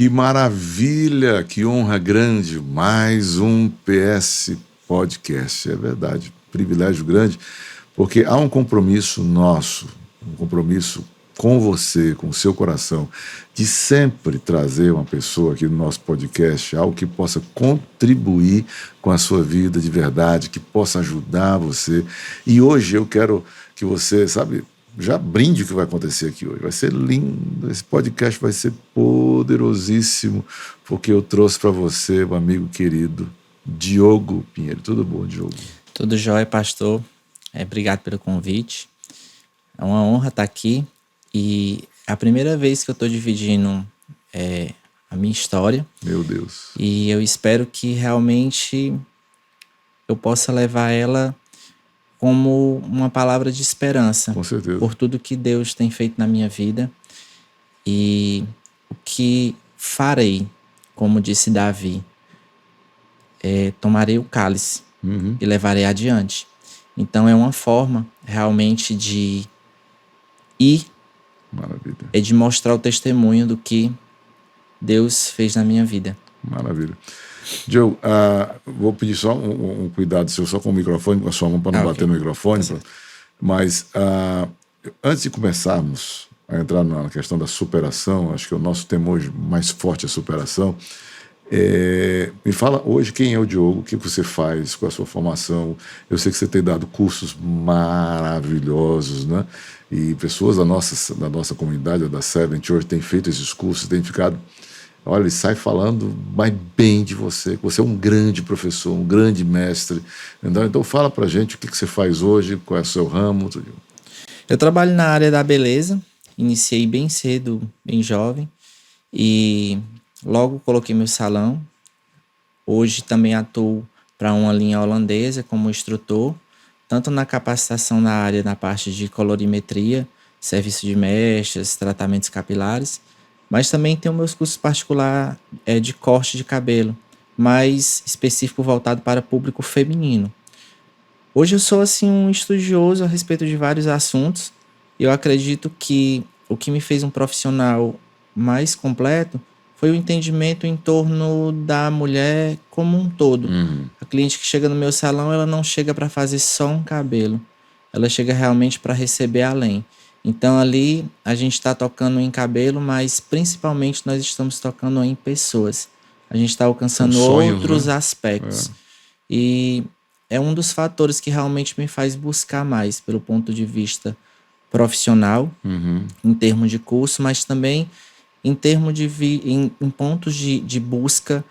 Que maravilha, que honra grande, mais um PS Podcast, é verdade, privilégio grande, porque há um compromisso nosso, um compromisso com você, com o seu coração, de sempre trazer uma pessoa aqui no nosso podcast, algo que possa contribuir com a sua vida de verdade, que possa ajudar você. E hoje eu quero que você, sabe, já brinde o que vai acontecer aqui hoje. Vai ser lindo, esse podcast vai ser poderosíssimo, porque eu trouxe para você, um amigo querido, Diogo Pinheiro. Tudo bom, Diogo? Tudo jóia, pastor. Obrigado pelo convite. É uma honra estar aqui e é a primeira vez que eu estou dividindo a minha história. Meu Deus. E eu espero que realmente eu possa levar ela como uma palavra de esperança. Com certeza. Por tudo que Deus tem feito na minha vida e o que farei, como disse Davi, tomarei o cálice e levarei adiante. Então é uma forma realmente de ir. Maravilha. É de mostrar o testemunho do que Deus fez na minha vida. Maravilha. Diogo, vou pedir só um cuidado seu, só com o microfone, com a sua mão, para não bater no microfone. Mas antes de começarmos a entrar na questão da superação, acho que o nosso tema hoje mais forte é a superação. Me fala hoje quem é o Diogo, o que você faz com a sua formação. Eu sei que você tem dado cursos maravilhosos, né? E pessoas da nossa comunidade, da Seven Church, têm feito esses cursos, têm ficado... Olha, ele sai falando mais bem de você, que você é um grande professor, um grande mestre. Então fala pra gente o que você faz hoje, qual é o seu ramo. Tudo. Eu trabalho na área da beleza, iniciei bem cedo, bem jovem, e logo coloquei meu salão. Hoje também atuo para uma linha holandesa como instrutor, tanto na capacitação na área na parte de colorimetria, serviço de mechas, tratamentos capilares, mas também tenho meus cursos particulares de corte de cabelo, mais específico voltado para público feminino. Hoje eu sou assim um estudioso a respeito de vários assuntos e eu acredito que o que me fez um profissional mais completo foi o entendimento em torno da mulher como um todo. A cliente que chega no meu salão, ela não chega para fazer só um cabelo, ela chega realmente para receber além. Então ali a gente está tocando em cabelo, mas principalmente nós estamos tocando em pessoas. A gente está alcançando outros aspectos. E é um dos fatores que realmente me faz buscar mais pelo ponto de vista profissional, em termos de curso, mas também em termos em pontos de busca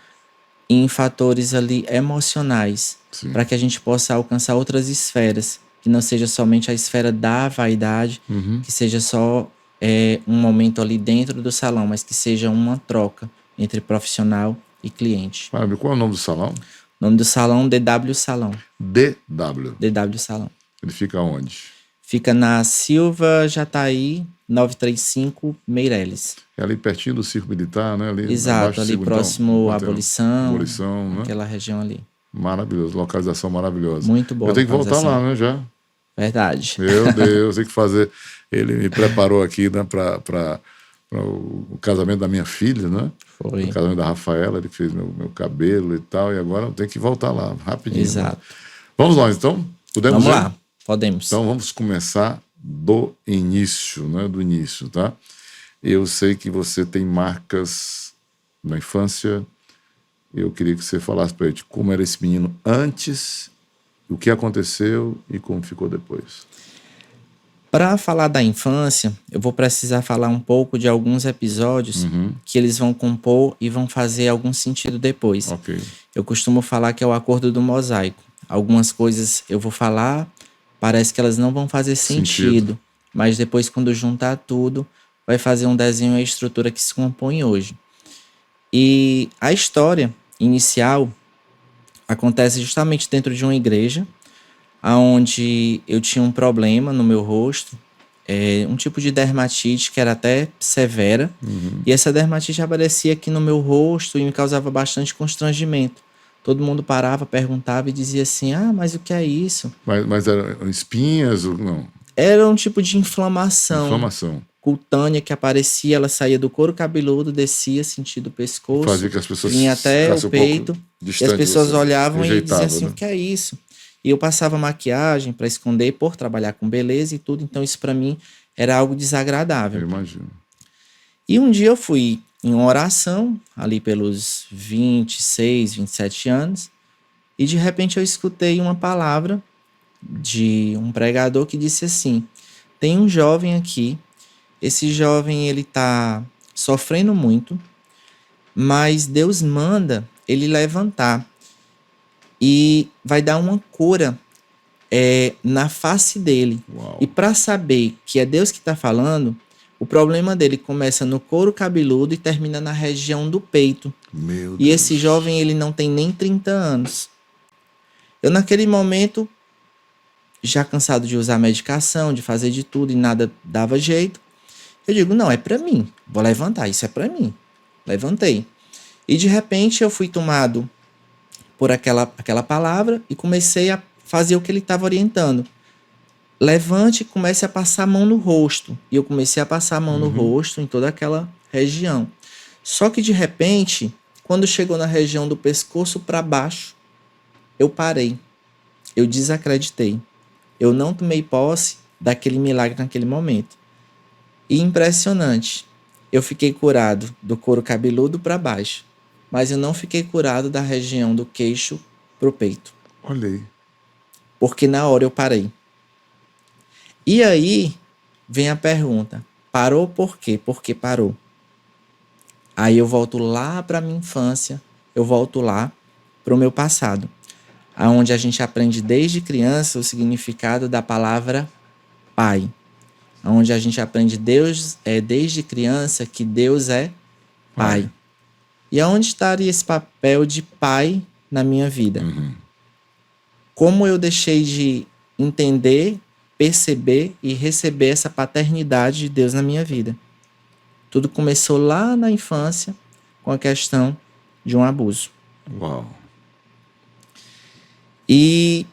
em fatores ali emocionais, para que a gente possa alcançar outras esferas, que não seja somente a esfera da vaidade, que seja só um momento ali dentro do salão, mas que seja uma troca entre profissional e cliente. Qual é o nome do salão? O nome do salão, DW Salão. DW? DW Salão. Ele fica onde? Fica na Silva Jataí, 935, Meireles. É ali pertinho do Circo Militar, né? Ali, exato, ali próximo à Abolição, né? Aquela região ali. Maravilhoso, localização maravilhosa. Muito boa. Eu tenho que voltar lá, né, já? Verdade. Meu Deus, tem que fazer. Ele me preparou aqui, né, para o casamento da minha filha, né? Foi. O casamento da Rafaela, ele fez meu cabelo e tal, e agora eu tenho que voltar lá, rapidinho. Exato. Né? Vamos lá, então? Podemos Vamos ir? lá, podemos. Então vamos começar do início, né? Do início, tá? Eu sei que você tem marcas na infância. Eu queria que você falasse para gente como era esse menino antes, o que aconteceu e como ficou depois. Para falar da infância, eu vou precisar falar um pouco de alguns episódios que eles vão compor e vão fazer algum sentido depois. Okay. Eu costumo falar que é o acordo do mosaico. Algumas coisas eu vou falar, parece que elas não vão fazer sentido. Mas depois, quando juntar tudo, vai fazer um desenho e a estrutura que se compõe hoje. E a história inicial acontece justamente dentro de uma igreja, onde eu tinha um problema no meu rosto, um tipo de dermatite que era até severa, e essa dermatite aparecia aqui no meu rosto e me causava bastante constrangimento. Todo mundo parava, perguntava e dizia assim, mas o que é isso? Mas eram espinhas ou não? Era um tipo de inflamação. cutânea que aparecia, ela saía do couro cabeludo, descia, sentido o pescoço, Fazia que as pessoas vinha até o ficassem um peito, pouco e as distante de pessoas você. olhavam e Rejeitava, diziam assim, né? o que é isso? E eu passava maquiagem para esconder, por trabalhar com beleza e tudo, então isso para mim era algo Eu desagradável. imagino. E um dia eu fui em uma oração, ali pelos 26, 27 anos, e de repente eu escutei uma palavra de um pregador que disse assim: tem um jovem aqui, esse jovem ele tá sofrendo muito, mas Deus manda ele levantar e vai dar uma cura na face dele. Uau. E para saber que é Deus que está falando, o problema dele começa no couro cabeludo e termina na região do peito. Meu E Deus. esse jovem ele não tem nem 30 anos. Eu naquele momento, já cansado de usar medicação, de fazer de tudo e nada dava jeito, eu digo, não, é para mim. Vou levantar, isso é para mim. Levantei. E de repente eu fui tomado por aquela palavra e comecei a fazer o que ele estava orientando. Levante e comece a passar a mão no rosto. E eu comecei a passar a mão no rosto, em toda aquela região. Só que de repente, quando chegou na região do pescoço para baixo, eu parei. Eu desacreditei. Eu não tomei posse daquele milagre naquele momento. E impressionante, eu fiquei curado do couro cabeludo para baixo, mas eu não fiquei curado da região do queixo pro peito, Olha aí. porque na hora eu parei. E aí vem a pergunta: parou por quê? Por que parou? Aí eu volto lá para minha infância, eu volto lá para o meu passado, aonde a gente aprende desde criança o significado da palavra pai, onde a gente aprende desde criança que Deus é pai. E aonde estaria esse papel de pai na minha vida? Como eu deixei de entender, perceber e receber essa paternidade de Deus na minha vida? Tudo começou lá na infância com a questão de um abuso. Uau. E,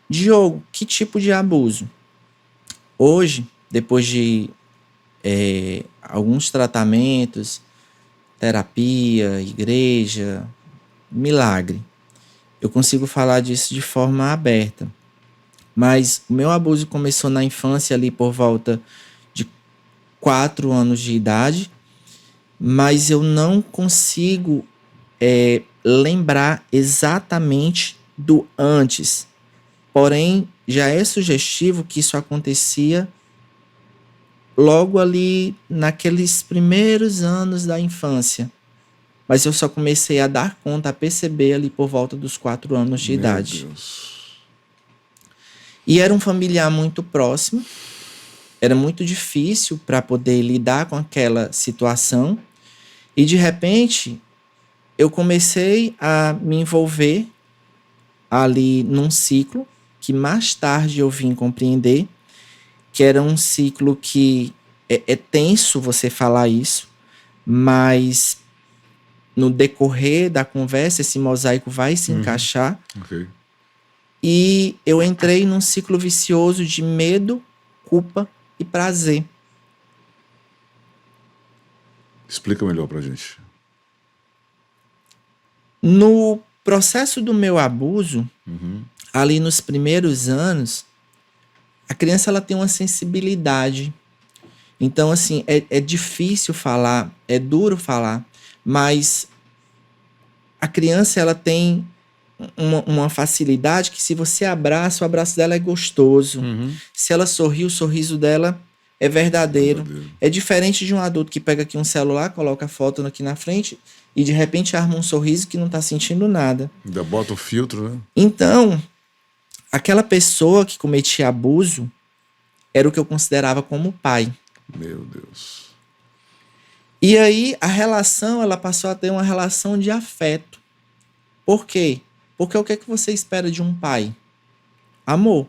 Diogo, que tipo de abuso? Hoje, depois de alguns tratamentos, terapia, igreja, milagre, eu consigo falar disso de forma aberta. Mas o meu abuso começou na infância, ali por volta de 4 anos de idade, mas eu não consigo lembrar exatamente do antes. Porém, já é sugestivo que isso acontecia logo ali naqueles primeiros anos da infância. Mas eu só comecei a dar conta, a perceber ali por volta dos 4 anos de idade. Meu Deus. E era um familiar muito próximo. Era muito difícil para poder lidar com aquela situação. E de repente, eu comecei a me envolver ali num ciclo que mais tarde eu vim compreender que era um ciclo que é tenso você falar isso, mas no decorrer da conversa esse mosaico vai se encaixar. Ok. E eu entrei num ciclo vicioso de medo, culpa e prazer. Explica melhor pra gente. No processo do meu abuso, ali nos primeiros anos, a criança ela tem uma sensibilidade. Então, assim, é difícil falar, é duro falar, mas a criança ela tem uma facilidade que se você abraça, o abraço dela é gostoso. Se ela sorri, o sorriso dela é verdadeiro. É diferente de um adulto que pega aqui um celular, coloca a foto aqui na frente e de repente arma um sorriso que não está sentindo nada. Ainda bota o filtro, né? Então, aquela pessoa que cometia abuso era o que eu considerava como pai. Meu Deus. E aí a relação, ela passou a ter uma relação de afeto. Por quê? Porque o que é que você espera de um pai? Amor.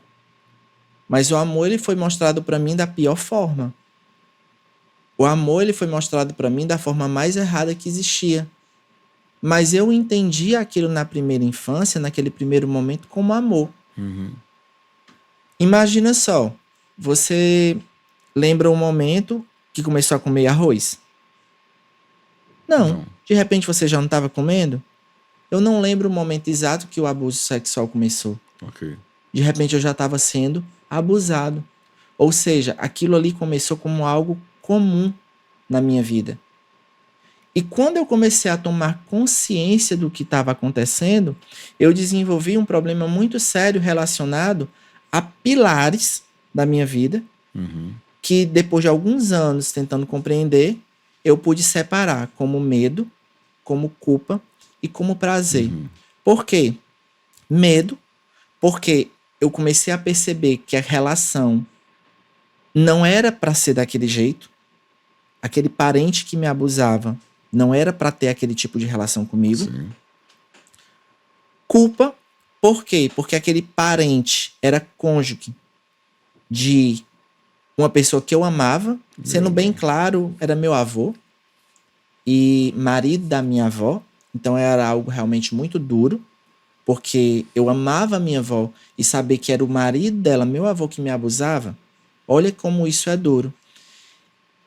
Mas o amor ele foi mostrado para mim da pior forma. O amor ele foi mostrado para mim da forma mais errada que existia. Mas eu entendi aquilo na primeira infância, naquele primeiro momento, como amor. Imagina só, você lembra um momento que começou a comer arroz? Não. De repente você já não estava comendo? Eu não lembro o momento exato que o abuso sexual começou. Ok. De repente eu já estava sendo abusado. Ou seja, aquilo ali começou como algo comum na minha vida. E quando eu comecei a tomar consciência do que estava acontecendo, eu desenvolvi um problema muito sério relacionado a pilares da minha vida, que depois de alguns anos tentando compreender, eu pude separar como medo, como culpa e como prazer. Por quê? Medo, porque eu comecei a perceber que a relação não era para ser daquele jeito, aquele parente que me abusava não era para ter aquele tipo de relação comigo. Sim. Culpa, por quê? Porque aquele parente era cônjuge de uma pessoa que eu amava, sendo bem claro, era meu avô e marido da minha avó, então era algo realmente muito duro, porque eu amava a minha avó e saber que era o marido dela, meu avô, que me abusava, olha como isso é duro.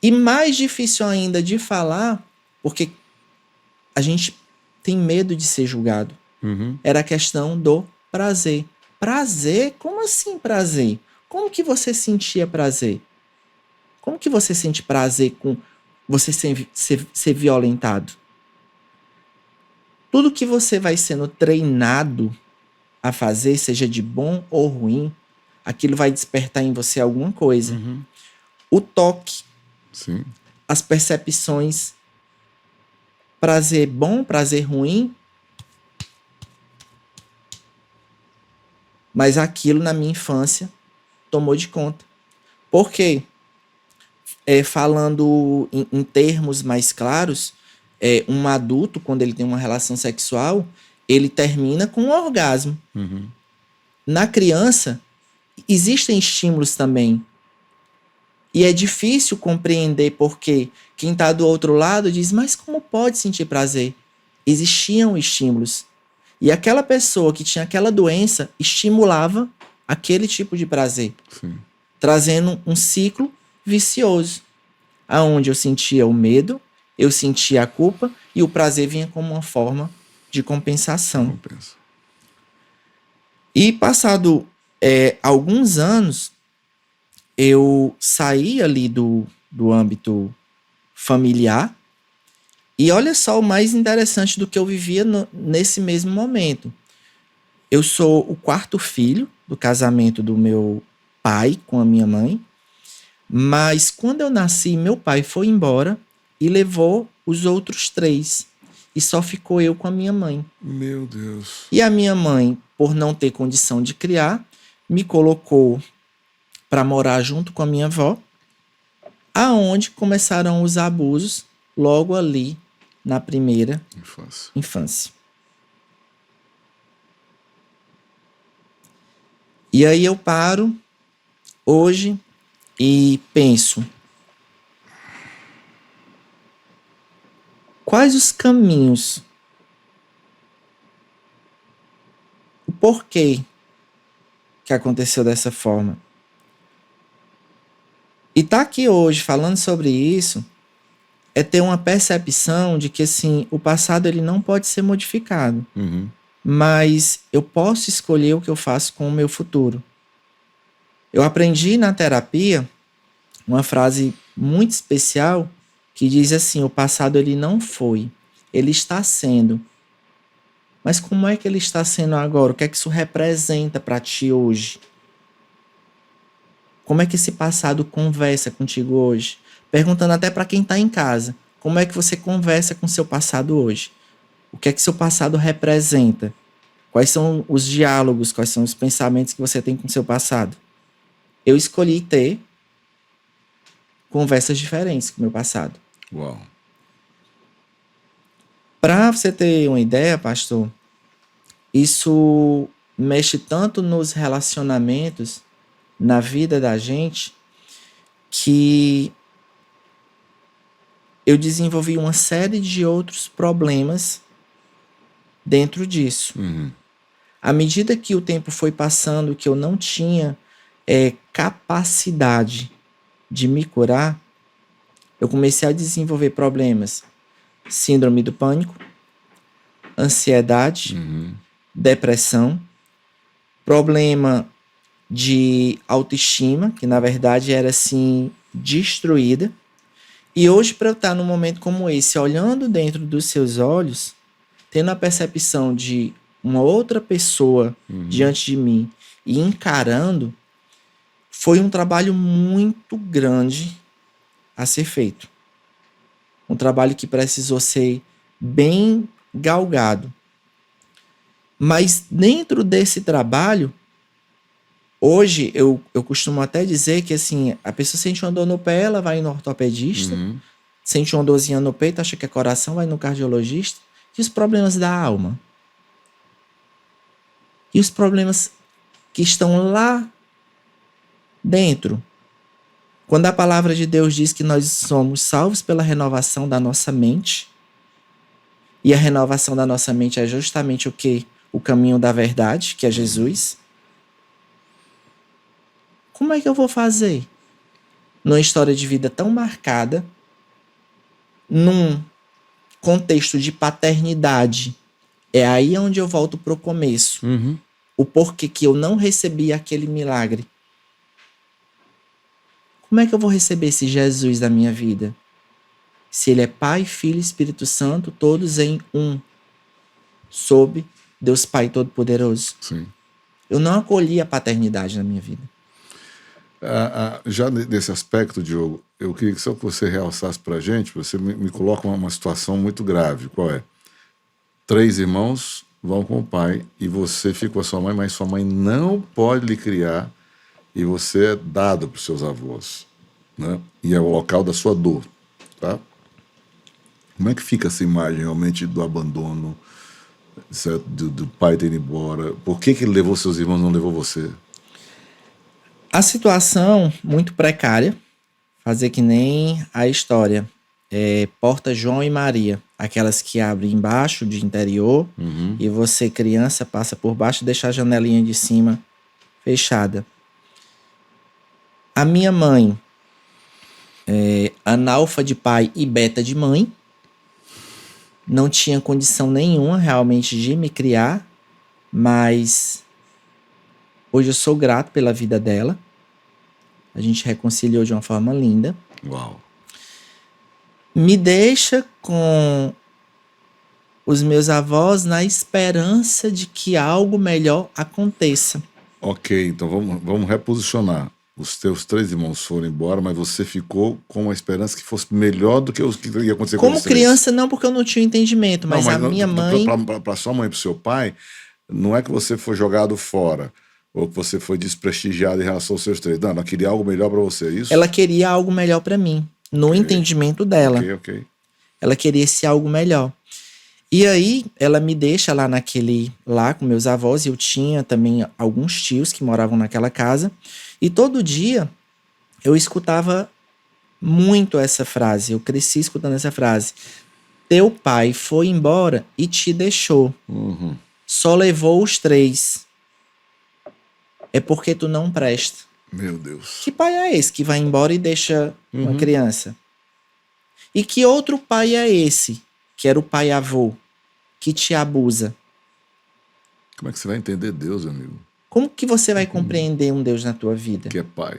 E mais difícil ainda de falar, porque a gente tem medo de ser julgado. Era a questão do prazer. Prazer? Como assim prazer? Como que você sentia prazer? Como que você sente prazer com você ser violentado? Tudo que você vai sendo treinado a fazer, seja de bom ou ruim, aquilo vai despertar em você alguma coisa. O toque, Sim. as percepções, prazer bom, prazer ruim, mas aquilo na minha infância tomou de conta. Por quê? Falando em termos mais claros, um adulto, quando ele tem uma relação sexual, ele termina com um orgasmo. Na criança, existem estímulos também. E é difícil compreender porque quem está do outro lado diz, mas como pode sentir prazer? Existiam estímulos. E aquela pessoa que tinha aquela doença estimulava aquele tipo de prazer. Sim. Trazendo um ciclo vicioso, aonde eu sentia o medo, eu sentia a culpa e o prazer vinha como uma forma de compensação. Compensa. E passado alguns anos, eu saí ali do âmbito familiar e olha só o mais interessante do que eu vivia nesse mesmo momento. Eu sou o quarto filho do casamento do meu pai com a minha mãe, mas quando eu nasci, meu pai foi embora e levou os outros 3 e só ficou eu com a minha mãe. Meu Deus. E a minha mãe, por não ter condição de criar, me colocou para morar junto com a minha avó, aonde começaram os abusos logo ali na primeira infância. E aí eu paro hoje e penso, quais os caminhos, o porquê que aconteceu dessa forma? E tá aqui hoje falando sobre isso é ter uma percepção de que assim, o passado ele não pode ser modificado, mas eu posso escolher o que eu faço com o meu futuro. Eu aprendi na terapia uma frase muito especial que diz assim, o passado ele não foi, ele está sendo. Mas como é que ele está sendo agora? O que é que isso representa para ti hoje? Como é que esse passado conversa contigo hoje? Perguntando até para quem está em casa. Como é que você conversa com seu passado hoje? O que é que seu passado representa? Quais são os diálogos, quais são os pensamentos que você tem com seu passado? Eu escolhi ter conversas diferentes com o meu passado. Uau. Para você ter uma ideia, pastor, isso mexe tanto nos relacionamentos, na vida da gente, que eu desenvolvi uma série de outros problemas dentro disso. À medida que o tempo foi passando, que eu não tinha capacidade de me curar, eu comecei a desenvolver problemas. Síndrome do pânico, ansiedade, depressão, problema de autoestima, que na verdade era assim, destruída. E hoje, para eu estar num momento como esse, olhando dentro dos seus olhos, tendo a percepção de uma outra pessoa diante de mim e encarando, foi um trabalho muito grande a ser feito. Um trabalho que precisou ser bem galgado. Mas dentro desse trabalho, hoje eu costumo até dizer que assim, a pessoa sente uma dor no pé, ela vai no ortopedista, sente uma dorzinha no peito, acha que é coração, vai no cardiologista. E os problemas da alma? E os problemas que estão lá dentro? Quando a palavra de Deus diz que nós somos salvos pela renovação da nossa mente, e a renovação da nossa mente é justamente o quê? O caminho da verdade, que é Jesus. Como é que eu vou fazer? Numa história de vida tão marcada, num contexto de paternidade, é aí onde eu volto pro começo. O porquê que eu não recebi aquele milagre. Como é que eu vou receber esse Jesus da minha vida? Se ele é Pai, Filho e Espírito Santo, todos em um, sob Deus Pai Todo-Poderoso. Sim. Eu não acolhi a paternidade na minha vida. Já nesse aspecto, Diogo, eu queria que só que você realçasse para a gente, você me coloca uma situação muito grave. Qual é? 3 irmãos vão com o pai e você fica com a sua mãe, mas sua mãe não pode lhe criar e você é dado para os seus avós, né? E é o local da sua dor, tá? Como é que fica essa imagem realmente do abandono, certo? Do pai ter ido embora? Por que ele levou seus irmãos e não levou você? A situação muito precária, fazer que nem a história. Porta João e Maria, aquelas que abrem embaixo de interior e você, criança, passa por baixo e deixa a janelinha de cima fechada. A minha mãe, analfa de pai e beta de mãe, não tinha condição nenhuma realmente de me criar, mas hoje eu sou grato pela vida dela. A gente reconciliou de uma forma linda. Uau! Me deixa com os meus avós na esperança de que algo melhor aconteça. Ok, então vamos reposicionar. Os teus 3 irmãos foram embora, mas você ficou com a esperança que fosse melhor do que o que ia acontecer com Como os 3. criança, não, porque eu não tinha entendimento, mas a minha mãe... Para sua mãe e para o seu pai, não é que você foi jogado fora, ou que você foi desprestigiado em relação aos seus 3. Não, ela queria algo melhor para você, é isso? Ela queria algo melhor para mim, no entendimento dela. Ok. Ela queria esse algo melhor. E aí, ela me deixa lá com meus avós, e eu tinha também alguns tios que moravam naquela casa, e todo dia eu escutava muito essa frase, eu cresci escutando essa frase: teu pai foi embora e te deixou, só levou os 3, é porque tu não presta. Meu Deus. Que pai é esse que vai embora e deixa uma criança? E que outro pai é esse, que era o pai avô, que te abusa? Como é que você vai entender Deus, amigo? Como que você vai compreender um Deus na tua vida? Que é pai.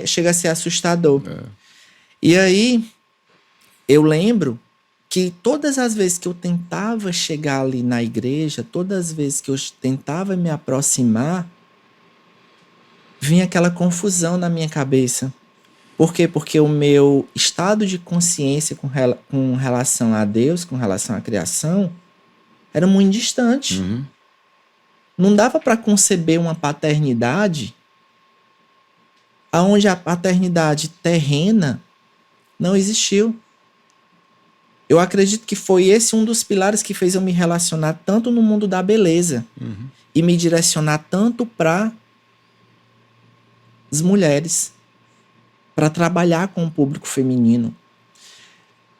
Chega a ser assustador. E aí, eu lembro que todas as vezes que eu tentava chegar ali na igreja, todas as vezes que eu tentava me aproximar, vinha aquela confusão na minha cabeça. Por quê? Porque o meu estado de consciência com relação a Deus, com relação à criação, era muito distante. Não dava para conceber uma paternidade onde a paternidade terrena não existiu. Eu acredito que foi esse um dos pilares que fez eu me relacionar tanto no mundo da beleza e me direcionar tanto para as mulheres, para trabalhar com o público feminino.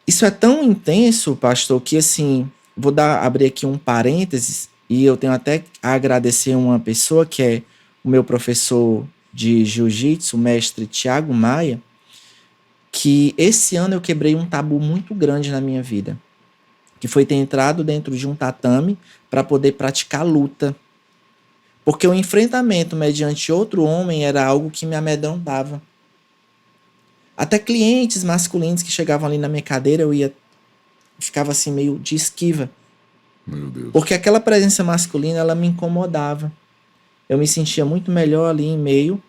Isso é tão intenso, pastor, que assim, vou abrir aqui um parênteses, e eu tenho até a agradecer uma pessoa que é o meu professor de jiu-jitsu, o mestre Tiago Maia, que esse ano eu quebrei um tabu muito grande na minha vida, que foi ter entrado dentro de um tatame para poder praticar luta. Porque o enfrentamento mediante outro homem era algo que me amedrontava. Até clientes masculinos que chegavam ali na minha cadeira, ficava assim meio de esquiva. Meu Deus. Porque aquela presença masculina, ela me incomodava. Eu me sentia muito melhor ali em meio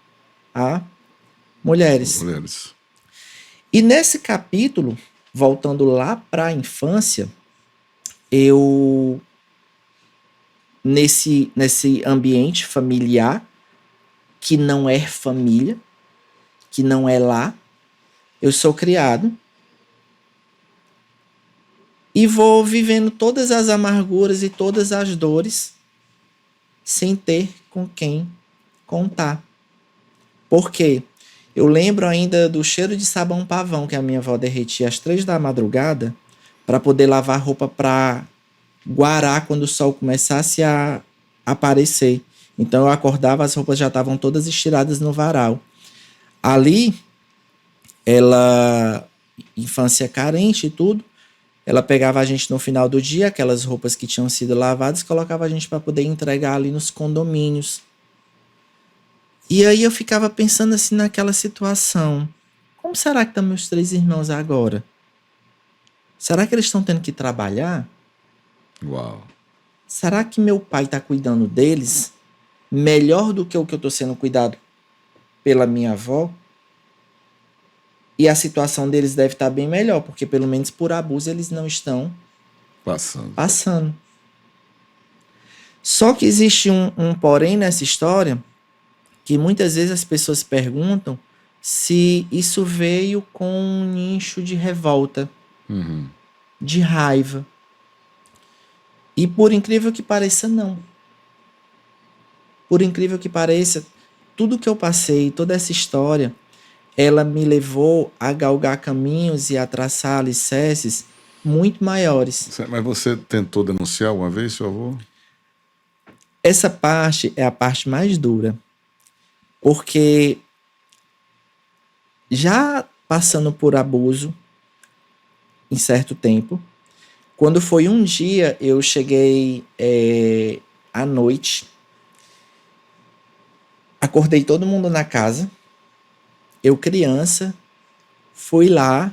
a mulheres. E nesse capítulo, voltando lá para a infância, eu, nesse ambiente familiar, que não é família, que não é lá, eu sou criado e vou vivendo todas as amarguras e todas as dores sem ter com quem contar. Por quê? Eu lembro ainda do cheiro de sabão pavão que a minha avó derretia às 3 da madrugada para poder lavar roupa para guarar quando o sol começasse a aparecer. Então eu acordava, as roupas já estavam todas estiradas no varal. Ali, ela, infância carente e tudo, ela pegava a gente no final do dia, aquelas roupas que tinham sido lavadas, colocava a gente para poder entregar ali nos condomínios. E aí eu ficava pensando assim naquela situação. Como será que estão meus 3 irmãos agora? Será que eles estão tendo que trabalhar? Uau. Será que meu pai está cuidando deles melhor do que o que eu estou sendo cuidado pela minha avó? E a situação deles deve estar bem melhor, porque pelo menos por abuso eles não estão passando. Só que existe um porém nessa história, que muitas vezes as pessoas perguntam se isso veio com um nicho de revolta, de raiva. E por incrível que pareça, não. Por incrível que pareça, tudo que eu passei, toda essa história, ela me levou a galgar caminhos e a traçar alicerces muito maiores. Mas você tentou denunciar uma vez, seu avô? Essa parte é a parte mais dura. Porque já passando por abuso em certo tempo, quando foi um dia, eu cheguei à noite, acordei todo mundo na casa, eu criança, fui lá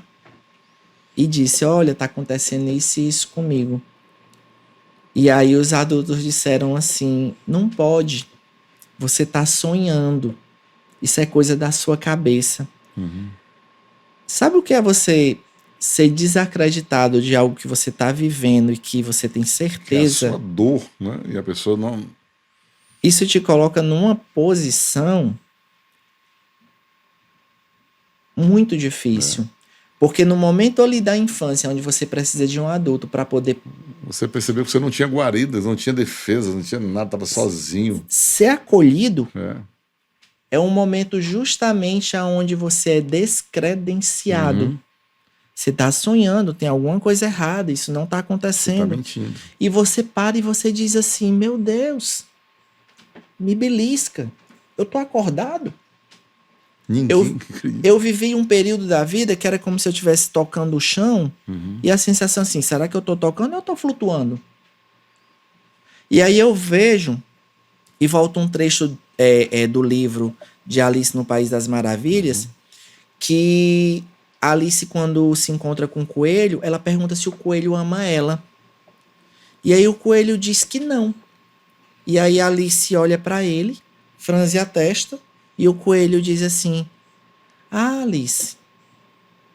e disse, olha, tá acontecendo isso e isso comigo. E aí os adultos disseram assim, não pode, você tá sonhando, isso é coisa da sua cabeça. Sabe o que é você ser desacreditado de algo que você tá vivendo e que você tem certeza? Que é a sua dor, né? E a pessoa não... Isso te coloca numa posição muito difícil. Porque no momento ali da infância, onde você precisa de um adulto para poder... Você percebeu que você não tinha guaridas, não tinha defesa, não tinha nada, estava sozinho. Ser acolhido é um momento justamente onde você é descredenciado. Você está sonhando, tem alguma coisa errada, isso não está acontecendo. Você está mentindo. E você para e você diz assim, meu Deus, me belisca, eu tô acordado. Eu vivi um período da vida que era como se eu estivesse tocando o chão e a sensação assim, será que eu tô tocando ou eu tô flutuando? E aí eu vejo, e volta um trecho do livro de Alice no País das Maravilhas, que Alice, quando se encontra com o coelho, ela pergunta se o coelho ama ela. E aí o coelho diz que não. E aí Alice olha para ele, franze a testa, e o coelho diz assim, Alice,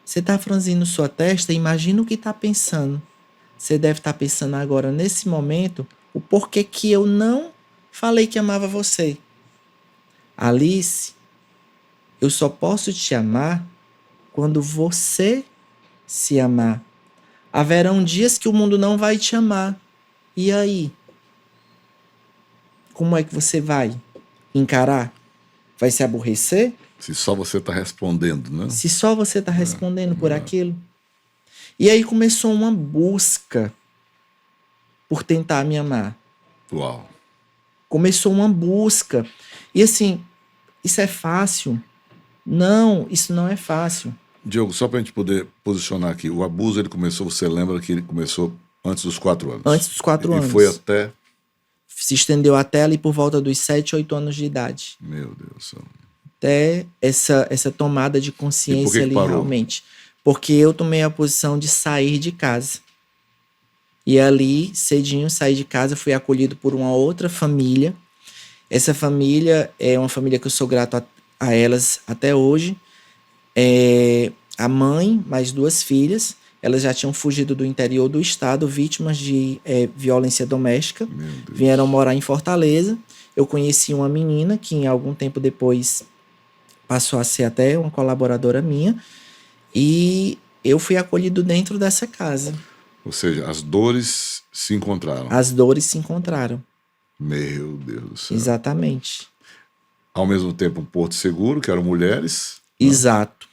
você tá franzindo sua testa, imagina o que tá pensando. Você deve estar pensando agora, nesse momento, o porquê que eu não falei que amava você. Alice, eu só posso te amar quando você se amar. Haverão dias que o mundo não vai te amar. E aí? Como é que você vai encarar? Vai se aborrecer? Se só você está respondendo, né? Se só você está respondendo por aquilo. E aí começou uma busca por tentar me amar. Uau. Começou uma busca. E assim, isso é fácil? Não, isso não é fácil. Diogo, só para a gente poder posicionar aqui, o abuso ele começou, você lembra que ele começou antes dos 4 anos? Antes dos 4 anos. E foi até... Se estendeu até ali por volta dos 7, 8 anos de idade. Meu Deus do céu. Até essa tomada de consciência ali parou? realmente. Porque eu tomei a posição de sair de casa. E ali, cedinho, saí de casa, fui acolhido por uma outra família. Essa família é uma família que eu sou grato a elas até hoje. A mãe, mais 2 filhas. Elas já tinham fugido do interior do estado, vítimas de violência doméstica. Vieram morar em Fortaleza. Eu conheci uma menina que, algum tempo depois, passou a ser até uma colaboradora minha. E eu fui acolhido dentro dessa casa. Ou seja, as dores se encontraram. As dores se encontraram. Meu Deus do céu. Exatamente. Ao mesmo tempo, um porto seguro, que eram mulheres. Exato.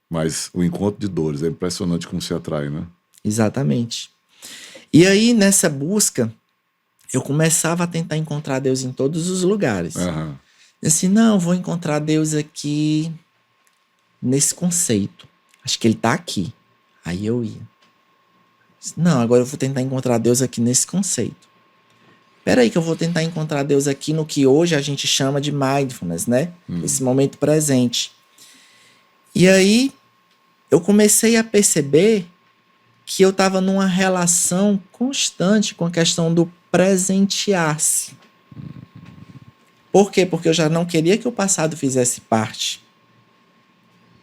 Mas o encontro de dores, é impressionante como se atrai, né? Exatamente. E aí, nessa busca, eu começava a tentar encontrar Deus em todos os lugares. Uhum. Assim, não, vou encontrar Deus aqui nesse conceito. Acho que ele tá aqui. Aí eu ia. Não, agora eu vou tentar encontrar Deus aqui nesse conceito. Peraí que eu vou tentar encontrar Deus aqui no que hoje a gente chama de mindfulness, né? Esse momento presente. E aí, eu comecei a perceber que eu estava numa relação constante com a questão do presentear-se. Por quê? Porque eu já não queria que o passado fizesse parte.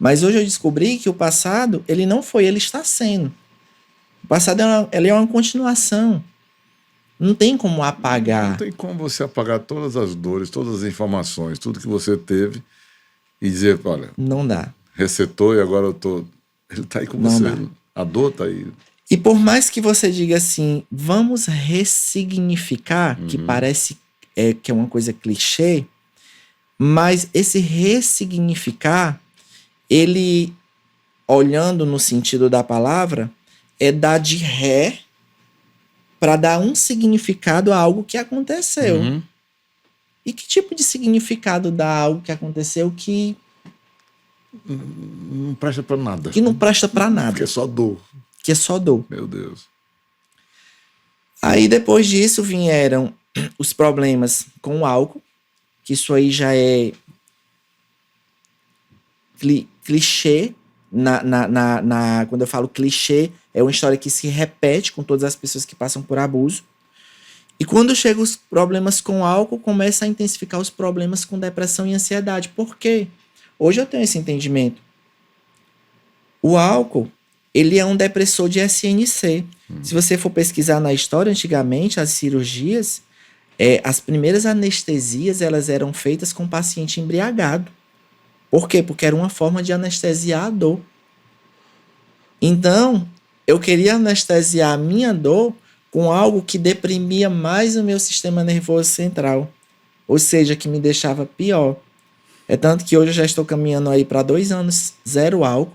Mas hoje eu descobri que o passado, ele não foi, ele está sendo. O passado ele é uma continuação. Não tem como apagar. Não tem como você apagar todas as dores, todas as informações, tudo que você teve e dizer, olha... Não dá. Resetou e agora eu tô... Ele tá aí com você. A dor tá aí. E por mais que você diga assim, vamos ressignificar, que parece que é uma coisa clichê, mas esse ressignificar, ele, olhando no sentido da palavra, é dar de ré para dar um significado a algo que aconteceu. E que tipo de significado dá a algo que aconteceu que... Não presta pra nada. Que não presta pra nada. Que é só dor. Que é só dor. Meu Deus. Aí depois disso vieram os problemas com o álcool, que isso aí já é clichê. Quando eu falo clichê, é uma história que se repete com todas as pessoas que passam por abuso. E quando chegam os problemas com o álcool, começa a intensificar os problemas com depressão e ansiedade. Por quê? Hoje eu tenho esse entendimento. O álcool, ele é um depressor de SNC. Se você for pesquisar na história, antigamente, as cirurgias, as primeiras anestesias, elas eram feitas com o paciente embriagado. Por quê? Porque era uma forma de anestesiar a dor. Então, eu queria anestesiar a minha dor com algo que deprimia mais o meu sistema nervoso central. Ou seja, que me deixava pior. É tanto que hoje eu já estou caminhando aí para 2 anos, 0 álcool.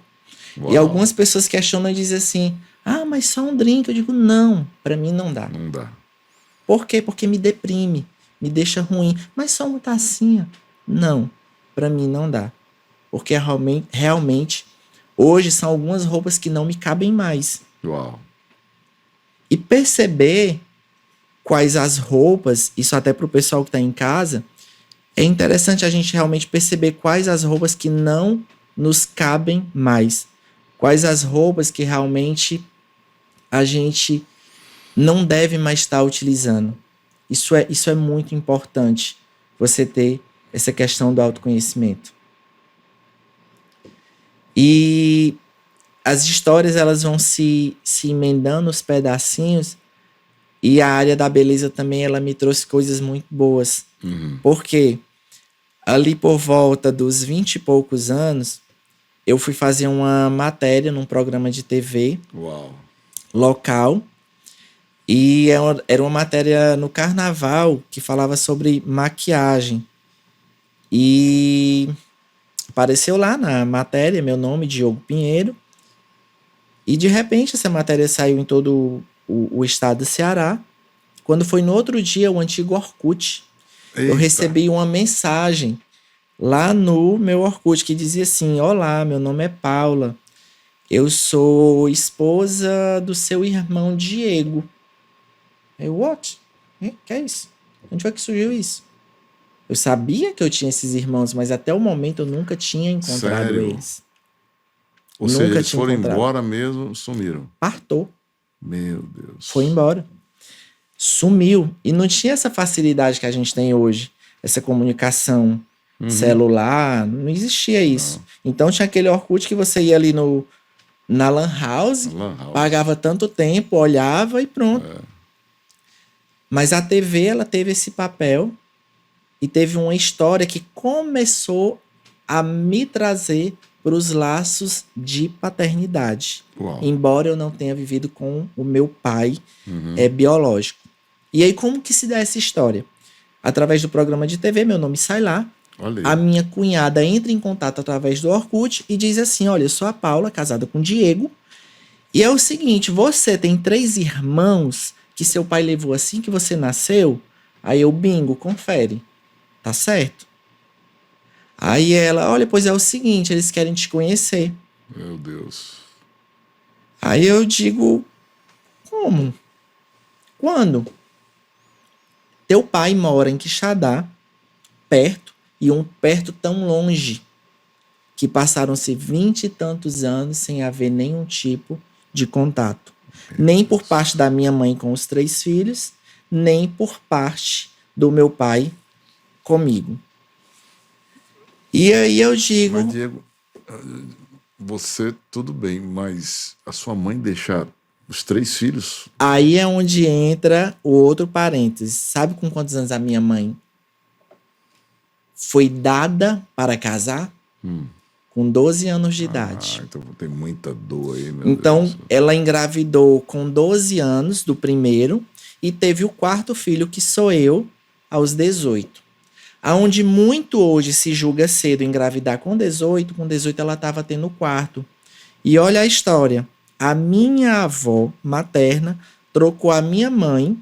Uau. E algumas pessoas questionam e dizem assim, mas só um drink. Eu digo, não, para mim não dá. Não dá. Por quê? Porque me deprime, me deixa ruim. Mas só uma tacinha. Não, para mim não dá. Porque realmente, hoje são algumas roupas que não me cabem mais. Uau. E perceber quais as roupas, isso até para o pessoal que está em casa, é interessante a gente realmente perceber quais as roupas que não nos cabem mais. Quais as roupas que realmente a gente não deve mais estar utilizando. Isso é muito importante, você ter essa questão do autoconhecimento. E as histórias, elas vão se emendando os pedacinhos, e a área da beleza também, ela me trouxe coisas muito boas. Por quê? Ali por volta dos 20 e poucos anos, eu fui fazer uma matéria num programa de TV. Uau. Local. E era uma matéria no carnaval que falava sobre maquiagem. E apareceu lá na matéria meu nome, Diogo Pinheiro. E de repente essa matéria saiu em todo o estado do Ceará. Quando foi no outro dia, o antigo Orkut, eu recebi uma mensagem lá no meu Orkut que dizia assim: olá, meu nome é Paula, Eu sou esposa do seu irmão Diego. Eu, what? Que é isso? Onde foi que surgiu isso? Eu sabia que eu tinha esses irmãos, mas até o momento eu nunca tinha encontrado Sério? eles. Ou seja, Nunca eles tinha foram encontrado. embora mesmo, sumiram. Partou. Meu Deus. Foi embora. Sumiu. E não tinha essa facilidade que a gente tem hoje. Essa comunicação celular. Não existia isso. Então tinha aquele Orkut que você ia ali na Lan House, Lan House. pagava tanto tempo, olhava e pronto. Mas a TV, ela teve esse papel e teve uma história que começou a me trazer para os laços de paternidade. Uau. Embora eu não tenha vivido com o meu pai biológico. E aí, como que se dá essa história? Através do programa de TV, meu nome sai lá. Olha aí. A minha cunhada entra em contato através do Orkut e diz assim, olha, eu sou a Paula, casada com o Diego. E é o seguinte, você tem 3 irmãos que seu pai levou assim que você nasceu? Aí eu, bingo, confere. Tá certo? Aí ela, olha, pois é o seguinte, eles querem te conhecer. Meu Deus. Aí eu digo, como? Quando? Teu pai mora em Quixadá, perto, e um perto tão longe, que passaram-se 20 e tantos anos sem haver nenhum tipo de contato. Nem por parte da minha mãe com os 3 filhos, nem por parte do meu pai comigo. E aí eu digo... Mas, Diego, você, tudo bem, mas a sua mãe deixar os 3 filhos... Aí é onde entra o outro parênteses. Sabe com quantos anos a minha mãe foi dada para casar? Com 12 anos de idade. Então tem muita dor aí, meu Então, Deus. ela engravidou com 12 anos do primeiro e teve o 4º filho, que sou eu, aos 18. Aonde muito hoje se julga cedo engravidar com 18 ela estava tendo o 4º. E olha a história. A minha avó materna trocou a minha mãe,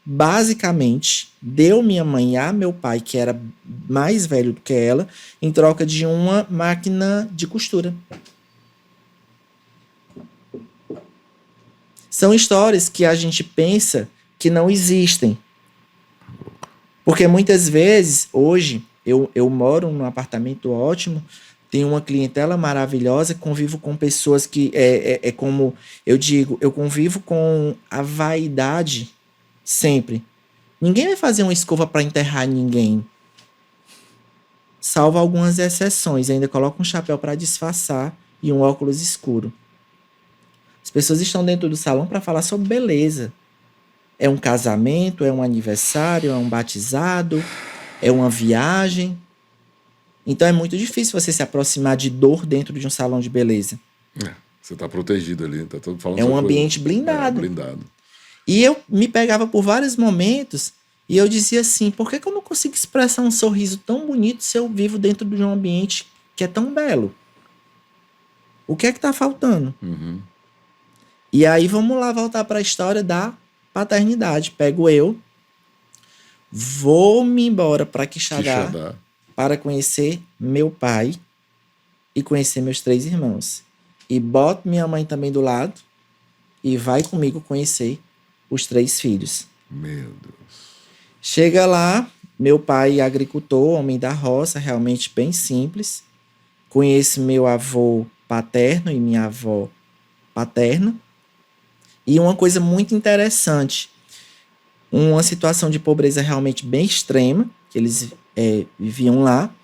basicamente, deu minha mãe a meu pai, que era mais velho do que ela, em troca de uma máquina de costura. São histórias que a gente pensa que não existem. Porque muitas vezes, hoje, eu moro num apartamento ótimo, tenho uma clientela maravilhosa, convivo com pessoas que, é como eu digo, eu convivo com a vaidade sempre. Ninguém vai fazer uma escova para enterrar ninguém. Salvo algumas exceções, ainda coloca um chapéu para disfarçar e um óculos escuro. As pessoas estão dentro do salão para falar sobre beleza. É um casamento, é um aniversário, é um batizado, é uma viagem. Então é muito difícil você se aproximar de dor dentro de um salão de beleza. Você está protegido ali, tá todo falando. É um ambiente blindado. Blindado. E eu me pegava por vários momentos e eu dizia assim, por que eu não consigo expressar um sorriso tão bonito se eu vivo dentro de um ambiente que é tão belo? O que é que está faltando? E aí vamos lá voltar para a história da paternidade. Pego eu, vou-me embora para Quixadá para conhecer meu pai e conhecer meus 3 irmãos. E boto minha mãe também do lado e vai comigo conhecer os 3 filhos. Meu Deus. Chega lá, meu pai é agricultor, homem da roça, realmente bem simples. Conheço meu avô paterno e minha avó paterna. E uma coisa muito interessante, uma situação de pobreza realmente bem extrema, que eles viviam lá.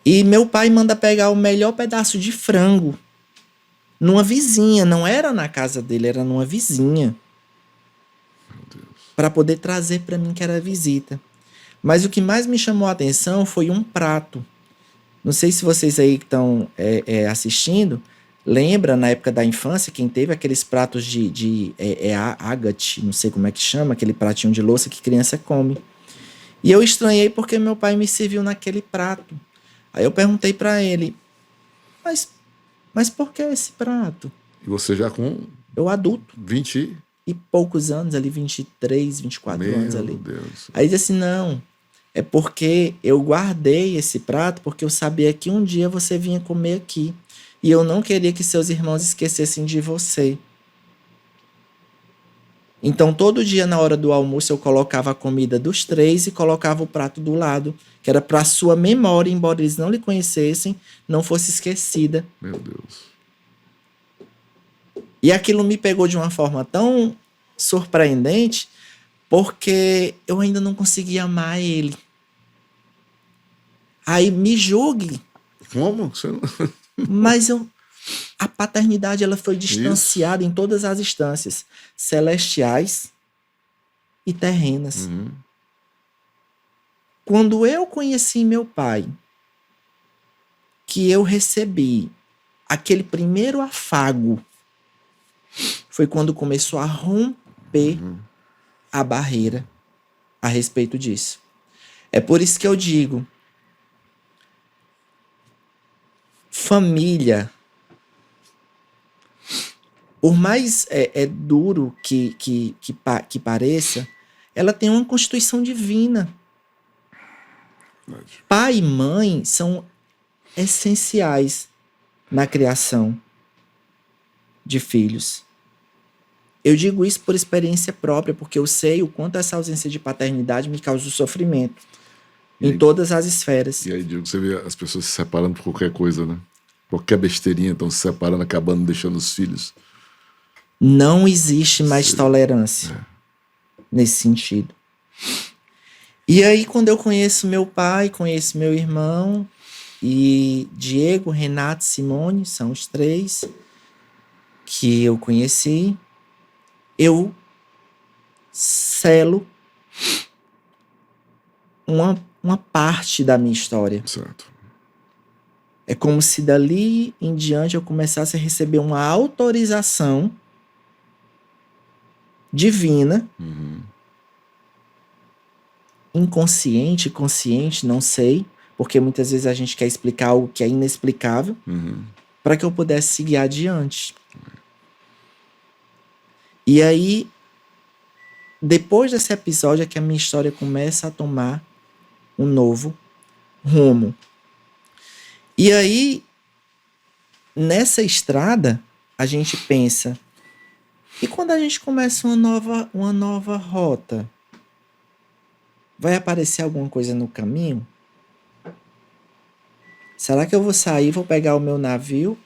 E meu pai manda pegar o melhor pedaço de frango numa vizinha, não era na casa dele, era numa vizinha. Para poder trazer para mim que era visita. Mas o que mais me chamou a atenção foi um prato. Não sei se vocês aí que estão assistindo, lembra na época da infância, quem teve aqueles pratos de agate, não sei como é que chama, aquele pratinho de louça que criança come. E eu estranhei porque meu pai me serviu naquele prato. Aí eu perguntei para ele, mas por que esse prato? E você já com... Eu adulto. 20 e poucos anos ali, 23, 24 anos ali. Meu Deus. Aí disse assim, não, é porque eu guardei esse prato porque eu sabia que um dia você vinha comer aqui. E eu não queria que seus irmãos esquecessem de você. Então, todo dia na hora do almoço, eu colocava a comida dos 3 e colocava o prato do lado, que era para sua memória, embora eles não lhe conhecessem, não fosse esquecida. Meu Deus. E aquilo me pegou de uma forma tão surpreendente, porque eu ainda não conseguia amar ele. Aí me julgue, Como? Você não... mas a paternidade ela foi distanciada em todas as instâncias, celestiais e terrenas. Quando eu conheci meu pai, que eu recebi aquele primeiro afago, foi quando começou a romper a barreira a respeito disso. É por isso que eu digo, família, por mais duro que pareça, ela tem uma constituição divina. Pai e mãe são essenciais na criação de filhos. Eu digo isso por experiência própria, porque eu sei o quanto essa ausência de paternidade me causa sofrimento em todas as esferas. E aí, Diego, você vê as pessoas se separando por qualquer coisa, né? Qualquer besteirinha, estão se separando, acabando deixando os filhos. Não existe mais tolerância nesse sentido. E aí, quando eu conheço meu pai, conheço meu irmão, e Diego, Renato, Simone, são os 3 que eu conheci, eu selo uma parte da minha história. Certo. É como se dali em diante eu começasse a receber uma autorização divina, inconsciente, consciente, não sei, porque muitas vezes a gente quer explicar algo que é inexplicável, para que eu pudesse seguir adiante. E aí, depois desse episódio é que a minha história começa a tomar um novo rumo. E aí, nessa estrada, a gente pensa, e quando a gente começa uma nova rota, vai aparecer alguma coisa no caminho? Será que eu vou sair, vou pegar o meu navio,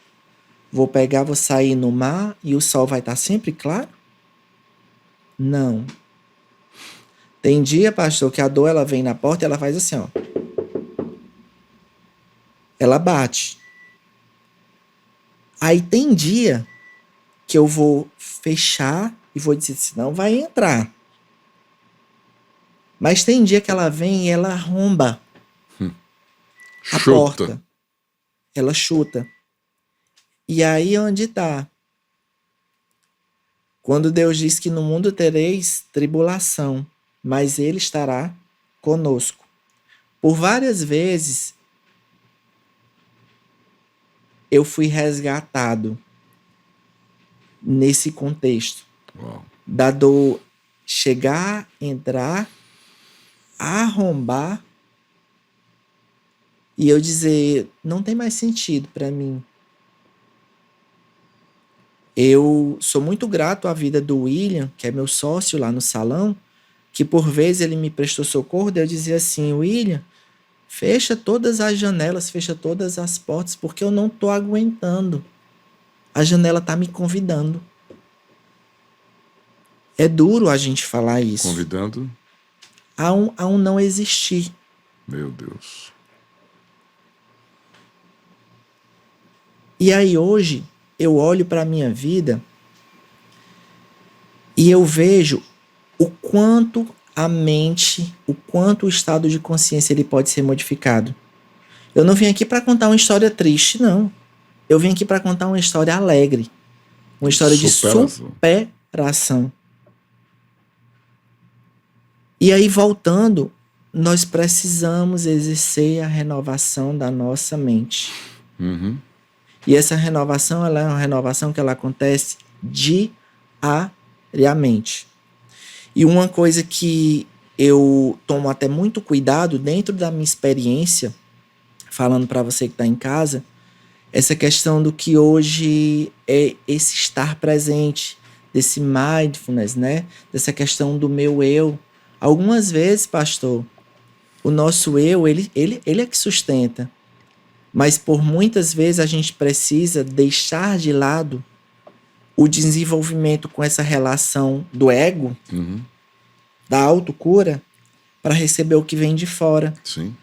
vou sair no mar e o sol vai estar sempre claro? Não. Tem dia, pastor, que a dor ela vem na porta e ela faz assim, ó. Ela bate. Aí tem dia que eu vou fechar e vou dizer assim, não vai entrar. Mas tem dia que ela vem e ela arromba a porta. Ela chuta. E aí onde está? Quando Deus diz que no mundo tereis tribulação, mas Ele estará conosco. Por várias vezes, eu fui resgatado nesse contexto. Uau. Da dor chegar, entrar, arrombar, e eu dizer, não tem mais sentido para mim. Eu sou muito grato à vida do William, que é meu sócio lá no salão, que por vezes ele me prestou socorro, daí eu dizia assim, William, fecha todas as janelas, fecha todas as portas, porque eu não tô aguentando. A janela tá me convidando. É duro a gente falar isso. Convidando? A um não existir. Meu Deus. E aí hoje, eu olho para a minha vida e eu vejo o quanto a mente, o quanto o estado de consciência ele pode ser modificado. Eu não vim aqui para contar uma história triste, não. Eu vim aqui para contar uma história alegre. Uma história de superação. E aí, voltando, nós precisamos exercer a renovação da nossa mente. E essa renovação, ela é uma renovação que ela acontece diariamente. E uma coisa que eu tomo até muito cuidado dentro da minha experiência, falando para você que está em casa, Essa questão do que hoje é esse estar presente, desse mindfulness, né? Dessa questão do meu eu. Algumas vezes, pastor, o nosso eu, ele é que sustenta. Mas por muitas vezes a gente precisa deixar de lado o desenvolvimento com essa relação do ego, da autocura, para receber o que vem de fora. Sim.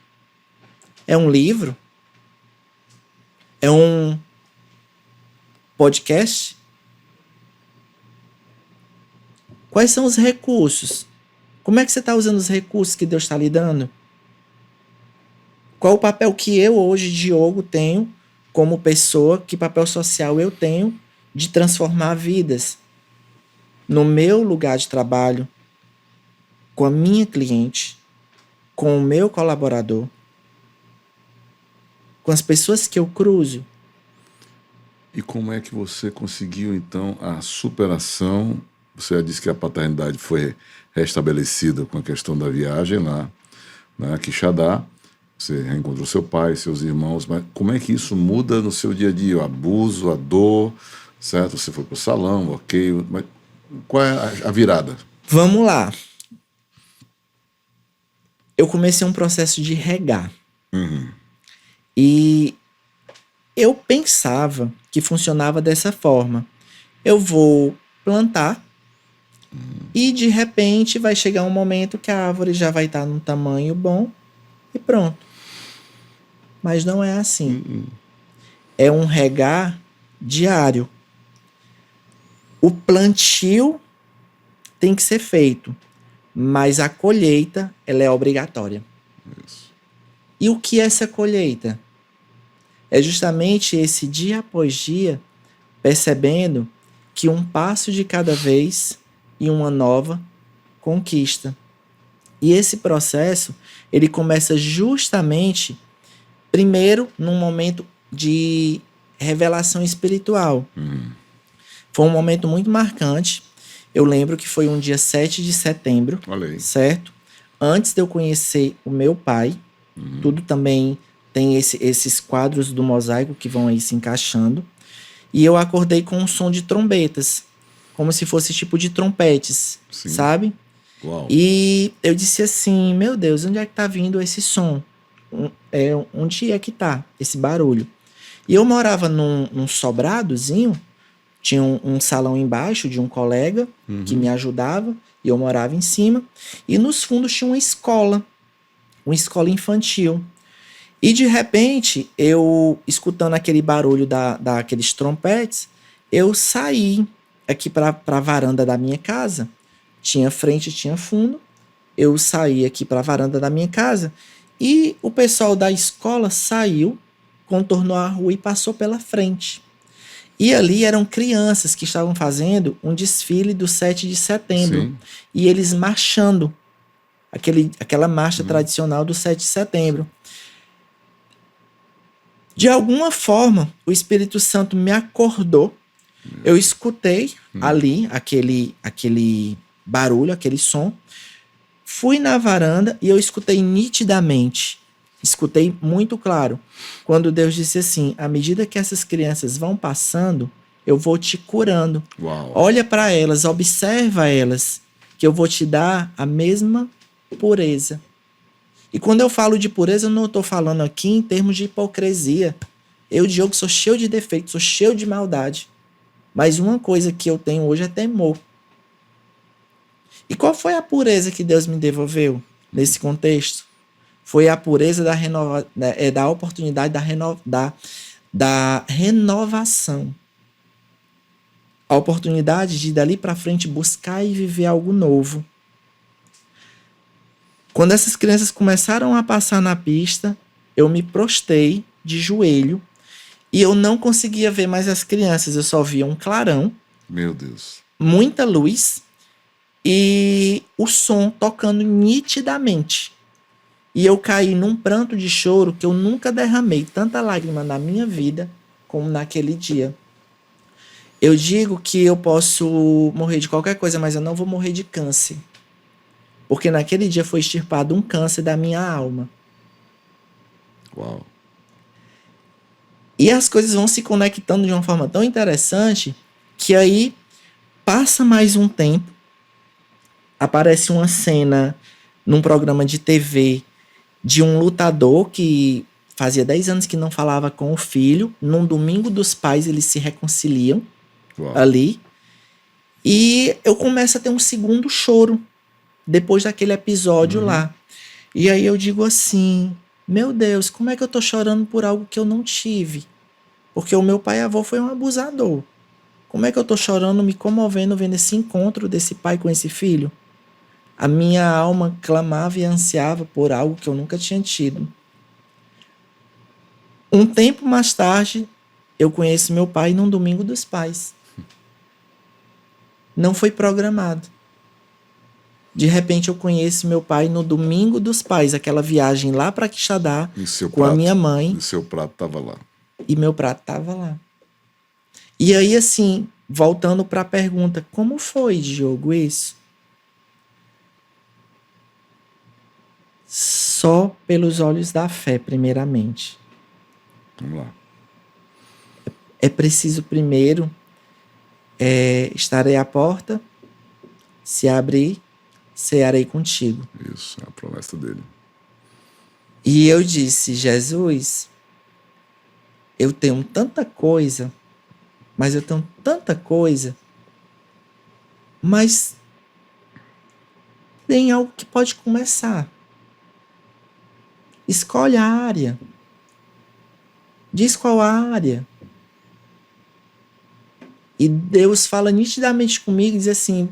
É um livro? É um podcast? Quais são os recursos? Como é que você está usando os recursos que Deus está lhe dando? Qual o papel que eu hoje, Diogo, tenho como pessoa? Que papel social eu tenho de transformar vidas no meu lugar de trabalho, com a minha cliente, com o meu colaborador, com as pessoas que eu cruzo? E como é que você conseguiu, então, a superação? Você já disse que a paternidade foi restabelecida com a questão da viagem lá, né, Quixadá. Você reencontrou seu pai, seus irmãos, mas como é que isso muda no seu dia a dia? O abuso, a dor, certo? Você foi para o salão, ok, mas qual é a virada? Vamos lá. Eu comecei um processo de regar. E eu pensava que funcionava dessa forma. Eu vou plantar e de repente vai chegar um momento que a árvore já vai estar num tamanho bom e pronto. Mas não é assim. É um regar diário. O plantio tem que ser feito, mas a colheita ela é obrigatória. Isso. E o que é essa colheita? É justamente esse dia após dia, percebendo que um passo de cada vez e uma nova conquista. E esse processo, ele começa justamente, primeiro, num momento de revelação espiritual. Foi um momento muito marcante. Eu lembro que foi um dia 7 de setembro, Olha aí. certo? Antes de eu conhecer o meu pai, tudo também tem esses quadros do mosaico que vão aí se encaixando. E eu acordei com um som de trombetas, como se fosse tipo de trompetes, Sim. sabe? Uau. E eu disse assim, meu Deus, onde é que tá vindo esse som? Onde é que tá esse barulho? E eu morava num sobradozinho, tinha um salão embaixo de um colega que me ajudava, e eu morava em cima, e nos fundos tinha uma escola infantil. E de repente, eu, escutando aquele barulho daqueles trompetes, eu saí aqui para a varanda da minha casa. Tinha frente, tinha fundo. Eu saí aqui para a varanda da minha casa e o pessoal da escola saiu, contornou a rua e passou pela frente. E ali eram crianças que estavam fazendo um desfile do 7 de setembro. Sim. E eles marchando, aquela marcha tradicional do 7 de setembro. De alguma forma, o Espírito Santo me acordou. Eu escutei ali aquele barulho, aquele som. Fui na varanda e eu escutei nitidamente. Escutei muito claro. Quando Deus disse assim, à medida que essas crianças vão passando, eu vou te curando. Uau. Olha para elas, observa elas, que eu vou te dar a mesma pureza. E quando eu falo de pureza, eu não estou falando aqui em termos de hipocrisia. Eu, Diogo, sou cheio de defeitos, sou cheio de maldade. Mas uma coisa que eu tenho hoje é temor. E qual foi a pureza que Deus me devolveu nesse contexto? Foi a pureza da oportunidade da renovação. A oportunidade de dali para frente buscar e viver algo novo. Quando essas crianças começaram a passar na pista, eu me prostei de joelho e eu não conseguia ver mais as crianças. Eu só via um clarão. Meu Deus. Muita luz e o som tocando nitidamente. E eu caí num pranto de choro que eu nunca derramei tanta lágrima na minha vida como naquele dia. Eu digo que eu posso morrer de qualquer coisa, mas eu não vou morrer de câncer. Porque naquele dia foi extirpado um câncer da minha alma. Uau. E as coisas vão se conectando de uma forma tão interessante que aí passa mais um tempo, aparece uma cena num programa de TV de um lutador que fazia 10 anos que não falava com o filho. Num domingo dos pais eles se reconciliam ali. E eu começo a ter um segundo choro depois daquele episódio lá. E aí eu digo assim, meu Deus, como é que eu tô chorando por algo que eu não tive? Porque o meu pai e avô foi um abusador. Como é que eu tô chorando, me comovendo, vendo esse encontro desse pai com esse filho? A minha alma clamava e ansiava por algo que eu nunca tinha tido. Um tempo mais tarde, eu conheço meu pai num domingo dos pais. Não foi programado. De repente eu conheço meu pai no domingo dos pais, aquela viagem lá para Quixadá com a minha mãe. E seu prato estava lá. E meu prato estava lá. E aí, assim, voltando para a pergunta, como foi, Diogo, isso? Só pelos olhos da fé, primeiramente. Vamos lá. É preciso primeiro estarei à porta, se abrir, cearei contigo. Isso, é a promessa dele. E eu disse, Jesus, eu tenho tanta coisa, mas eu tenho tanta coisa, mas tem algo que pode começar. Escolhe a área. Diz qual a área. E Deus fala nitidamente comigo e diz assim,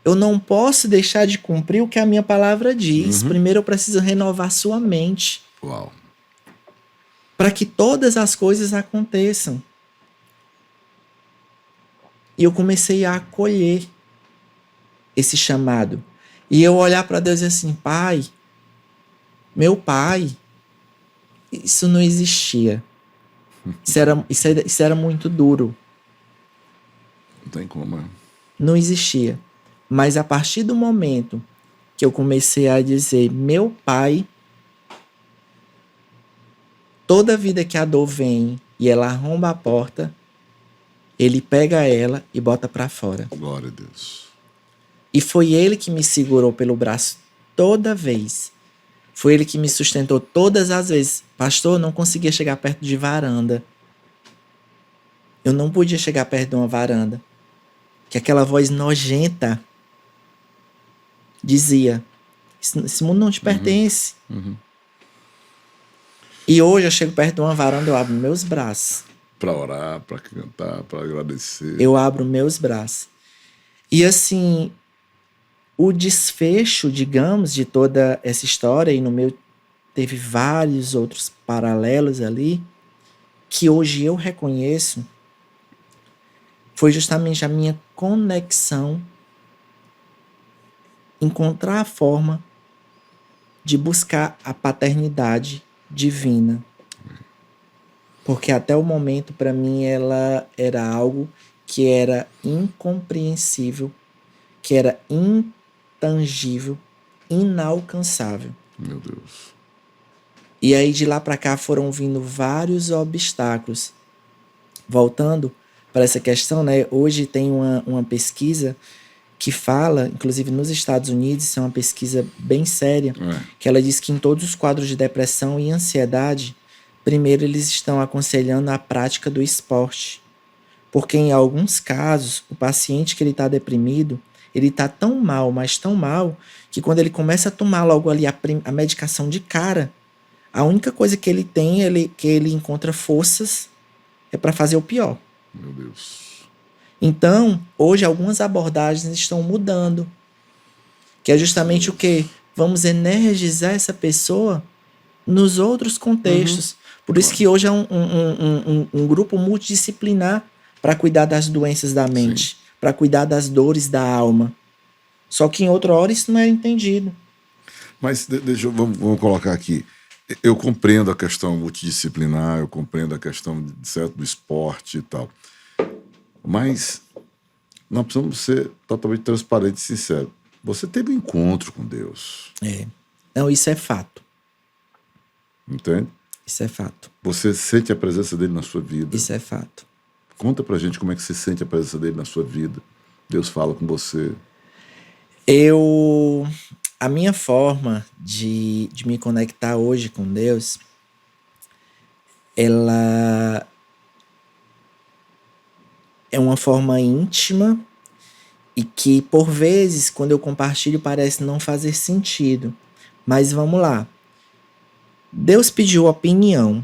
eu não posso deixar de cumprir o que a minha palavra diz. Primeiro eu preciso renovar sua mente. Uau. Para que todas as coisas aconteçam. E eu comecei a acolher esse chamado. E eu olhar para Deus e assim, Pai, meu pai, isso não existia. Isso era muito duro. Não tem como, Não existia. Mas a partir do momento que eu comecei a dizer, meu pai, toda vida que a dor vem e ela arromba a porta, ele pega ela e bota para fora. Glória a Deus. E foi ele que me segurou pelo braço toda vez. Foi ele que me sustentou todas as vezes. Pastor, eu não conseguia chegar perto de varanda. Eu não podia chegar perto de uma varanda. Que aquela voz nojenta dizia, esse mundo não te pertence. E hoje eu chego perto de uma varanda, eu abro meus braços. Para orar, para cantar, para agradecer. Eu abro meus braços. E assim, o desfecho, digamos, de toda essa história, e no meu teve vários outros paralelos ali, que hoje eu reconheço, foi justamente a minha conexão, encontrar a forma de buscar a paternidade divina. Porque até o momento, para mim, ela era algo que era incompreensível, que era intangível, inalcançável. Meu Deus. E aí de lá para cá foram vindo vários obstáculos. Voltando para essa questão, né? Hoje tem uma pesquisa que fala, inclusive nos Estados Unidos, isso é uma pesquisa bem séria, que ela diz que em todos os quadros de depressão e ansiedade, primeiro eles estão aconselhando a prática do esporte. Porque em alguns casos, o paciente que ele está deprimido, ele está tão mal, mas tão mal, que quando ele começa a tomar logo ali a medicação de cara, a única coisa que ele tem, que ele encontra forças, é para fazer o pior. Meu Deus. Então, hoje algumas abordagens estão mudando. Que é justamente o quê? Vamos energizar essa pessoa nos outros contextos. Por isso que hoje é um grupo multidisciplinar para cuidar das doenças da mente, para cuidar das dores da alma. Só que em outra hora isso não é entendido. Mas vamos colocar aqui. Eu compreendo a questão multidisciplinar, eu compreendo a questão certo, do esporte e tal. Mas nós precisamos ser totalmente transparentes e sinceros. Você teve um encontro com Deus. Não, isso é fato. Entende? Isso é fato. Você sente a presença dele na sua vida? Isso é fato. Conta pra gente como é que você sente a presença dele na sua vida. Deus fala com você. A minha forma de me conectar hoje com Deus, ela é uma forma íntima e que, por vezes, quando eu compartilho, parece não fazer sentido. Mas vamos lá. Deus pediu opinião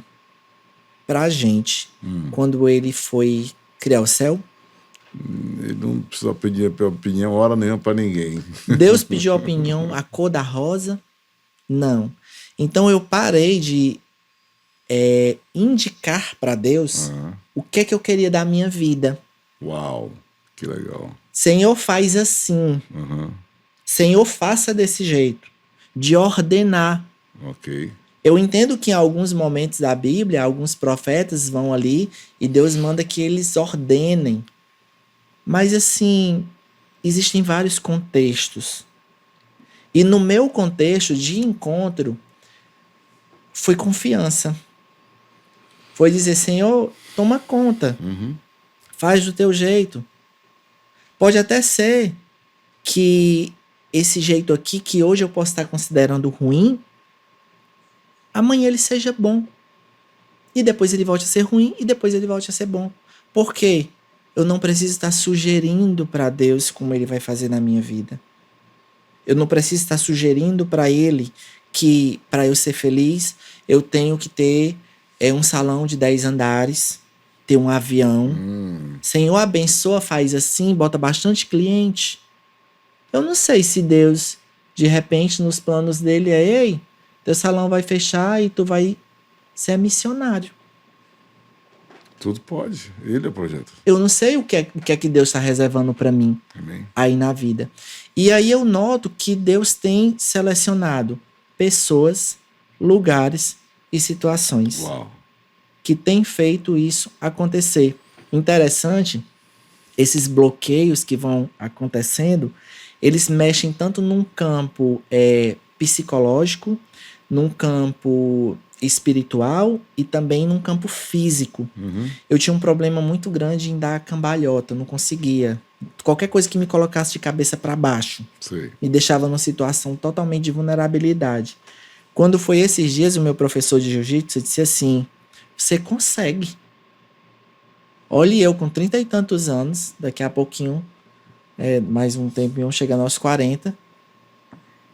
pra gente quando ele foi criar o céu. Ele não precisa pedir opinião hora nenhuma pra ninguém. Deus pediu opinião a cor da rosa? Não. Então eu parei de indicar para Deus o que é que eu queria da minha vida. Uau, que legal. Senhor, faz assim. Senhor, faça desse jeito. De ordenar. Ok. Eu entendo que em alguns momentos da Bíblia, alguns profetas vão ali e Deus manda que eles ordenem. Mas assim, existem vários contextos. E no meu contexto de encontro, foi confiança. Foi dizer, Senhor, toma conta. Faz do teu jeito. Pode até ser que esse jeito aqui, que hoje eu posso estar considerando ruim, amanhã ele seja bom. E depois ele volte a ser ruim, e depois ele volte a ser bom. Por quê? Eu não preciso estar sugerindo para Deus como ele vai fazer na minha vida. Eu não preciso estar sugerindo para ele que, para eu ser feliz, eu tenho que ter um salão de 10 andares, ter um avião. Senhor, abençoa, faz assim, bota bastante cliente. Eu não sei se Deus, de repente, nos planos dele ei, teu salão vai fechar e tu vai ser missionário. Tudo pode. Ele é o projeto. Eu não sei o que é que Deus está reservando para mim. Amém. Aí na vida. E aí eu noto que Deus tem selecionado pessoas, lugares e situações. Uau. Que tem feito isso acontecer. Interessante, esses bloqueios que vão acontecendo, eles mexem tanto num campo psicológico, num campo espiritual e também num campo físico. Eu tinha um problema muito grande em dar cambalhota, não conseguia. Qualquer coisa que me colocasse de cabeça para baixo me deixava numa situação totalmente de vulnerabilidade. Quando foi esses dias, o meu professor de jiu-jitsu disse assim, você consegue. Olhe eu com 30 e tantos anos, daqui a pouquinho, mais um tempinho, chegando aos 40,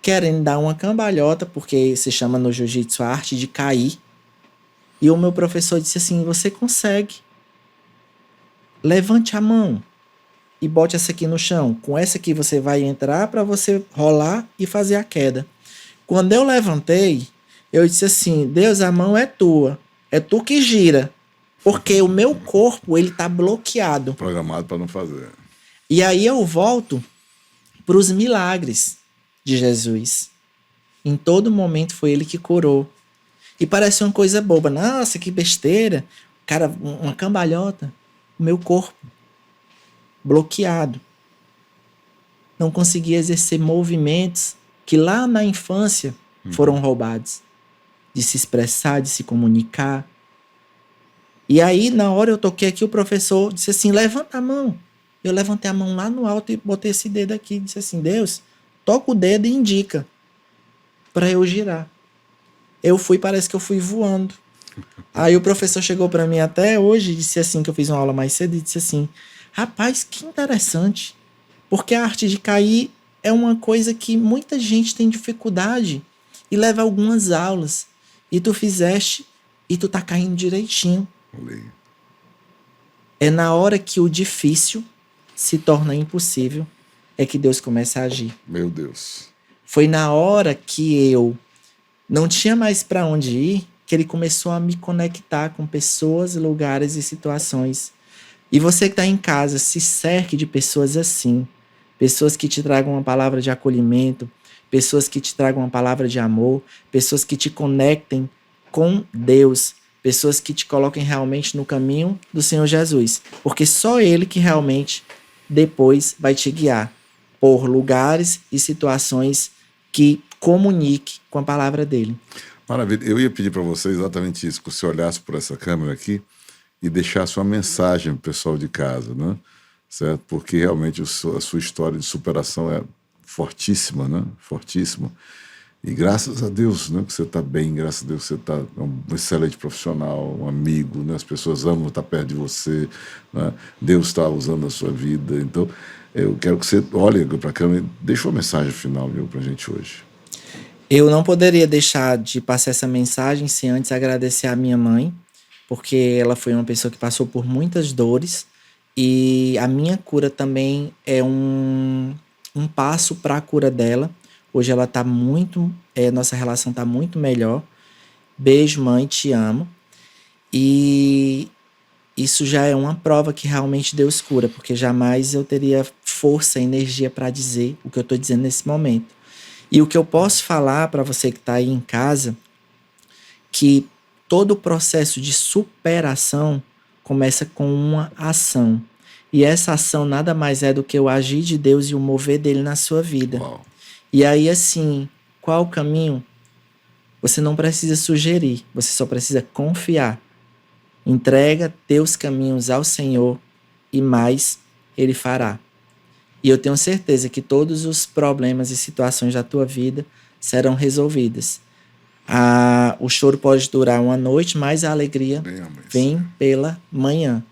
querendo dar uma cambalhota, porque se chama no jiu-jitsu a arte de cair. E o meu professor disse assim, você consegue. Levante a mão e bote essa aqui no chão. Com essa aqui você vai entrar para você rolar e fazer a queda. Quando eu levantei, eu disse assim, Deus, a mão é tua. É tu que gira. Porque o meu corpo, ele tá bloqueado. Programado para não fazer. E aí eu volto para os milagres de Jesus. Em todo momento foi ele que curou. E parece uma coisa boba. Nossa, que besteira. Cara, uma cambalhota. O meu corpo bloqueado. Não conseguia exercer movimentos que lá na infância foram roubados. De se expressar, de se comunicar. E aí, na hora eu toquei aqui, o professor disse assim, levanta a mão. Eu levantei a mão lá no alto e botei esse dedo aqui. Disse assim, Deus, toca o dedo e indica para eu girar. Eu fui, parece que eu fui voando. Aí o professor chegou para mim até hoje e disse assim, que eu fiz uma aula mais cedo, e disse assim, rapaz, que interessante. Porque a arte de cair é uma coisa que muita gente tem dificuldade e leva algumas aulas. E tu fizeste e tu tá caindo direitinho. É na hora que o difícil se torna impossível é que Deus começa a agir. Meu Deus. Foi na hora que eu não tinha mais para onde ir que ele começou a me conectar com pessoas, lugares e situações. E você que está em casa, se cerque de pessoas assim. Pessoas que te tragam uma palavra de acolhimento, pessoas que te tragam uma palavra de amor, pessoas que te conectem com Deus, pessoas que te coloquem realmente no caminho do Senhor Jesus. Porque só Ele que realmente depois vai te guiar por lugares e situações que comunique com a palavra dele. Maravilha. Eu ia pedir para você exatamente isso, que você olhasse por essa câmera aqui e deixasse uma mensagem para o pessoal de casa, né? Certo? Porque realmente a sua história de superação é fortíssima, né? Fortíssima. E graças a Deus, né, que você está bem, graças a Deus que você está um excelente profissional, um amigo, né? As pessoas amam estar perto de você, né? Deus está usando a sua vida. Então, eu quero que você olhe para a câmera e deixe uma mensagem final para a gente hoje. Eu não poderia deixar de passar essa mensagem sem antes agradecer a minha mãe, porque ela foi uma pessoa que passou por muitas dores e a minha cura também é um passo para a cura dela. Hoje ela tá muito, nossa relação tá muito melhor. Beijo, mãe, te amo. E isso já é uma prova que realmente Deus cura, porque jamais eu teria força, energia para dizer o que eu tô dizendo nesse momento. E o que eu posso falar para você que está aí em casa, que todo o processo de superação começa com uma ação. E essa ação nada mais é do que o agir de Deus e o mover dele na sua vida. Uau. E aí, assim, qual o caminho? Você não precisa sugerir, você só precisa confiar. Entrega teus caminhos ao Senhor e mais Ele fará. E eu tenho certeza que todos os problemas e situações da tua vida serão resolvidas. O choro pode durar uma noite, mas a alegria vem pela manhã.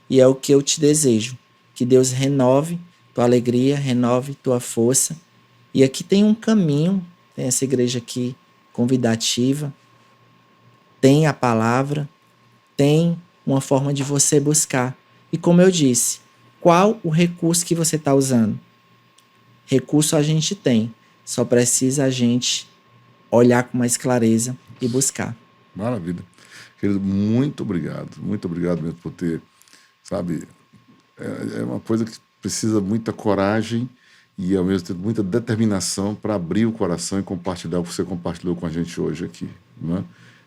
E é o que eu te desejo. Que Deus renove tua alegria, renove tua força. E aqui tem um caminho, tem essa igreja aqui convidativa, tem a palavra, tem uma forma de você buscar. E como eu disse, qual o recurso que você está usando? Recurso a gente tem, só precisa a gente olhar com mais clareza e buscar. Maravilha. Querido, muito obrigado mesmo por ter, sabe, é uma coisa que precisa muita coragem e ao mesmo tempo muita determinação para abrir o coração e compartilhar o que você compartilhou com a gente hoje aqui, né?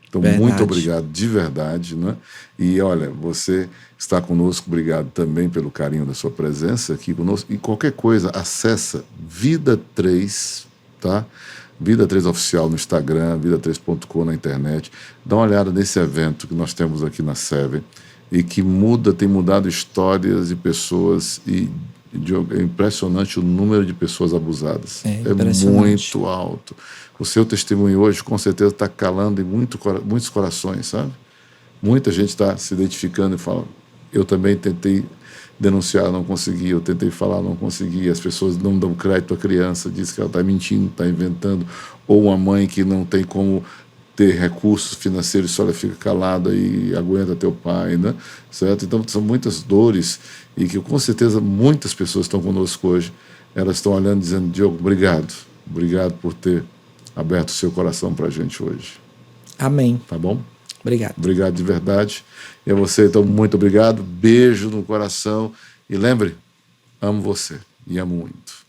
Então, Verdade. muito obrigado de verdade, né? E olha, você está conosco, obrigado também pelo carinho da sua presença aqui conosco. E qualquer coisa, acessa Vida 3, tá? Vida 3 Oficial no Instagram, vida3.com na internet. Dá uma olhada nesse evento que nós temos aqui na Seven e que tem mudado histórias de pessoas e é impressionante o número de pessoas abusadas. É muito alto. O seu testemunho hoje, com certeza, está calando em muitos corações, sabe? Muita gente está se identificando e fala, eu também tentei denunciar, não consegui, eu tentei falar, não consegui, as pessoas não dão crédito à criança, diz que ela está mentindo, está inventando, ou uma mãe que não tem como ter recursos financeiros, só ela fica calada e aguenta teu pai, né? Certo? Então, são muitas dores e que, com certeza, muitas pessoas estão conosco hoje, elas estão olhando dizendo, Diogo, obrigado por ter aberto o seu coração para a gente hoje. Amém. Tá bom? Obrigado. Obrigado de verdade. E a você, então, muito obrigado. Beijo no coração. E lembre, amo você e amo muito.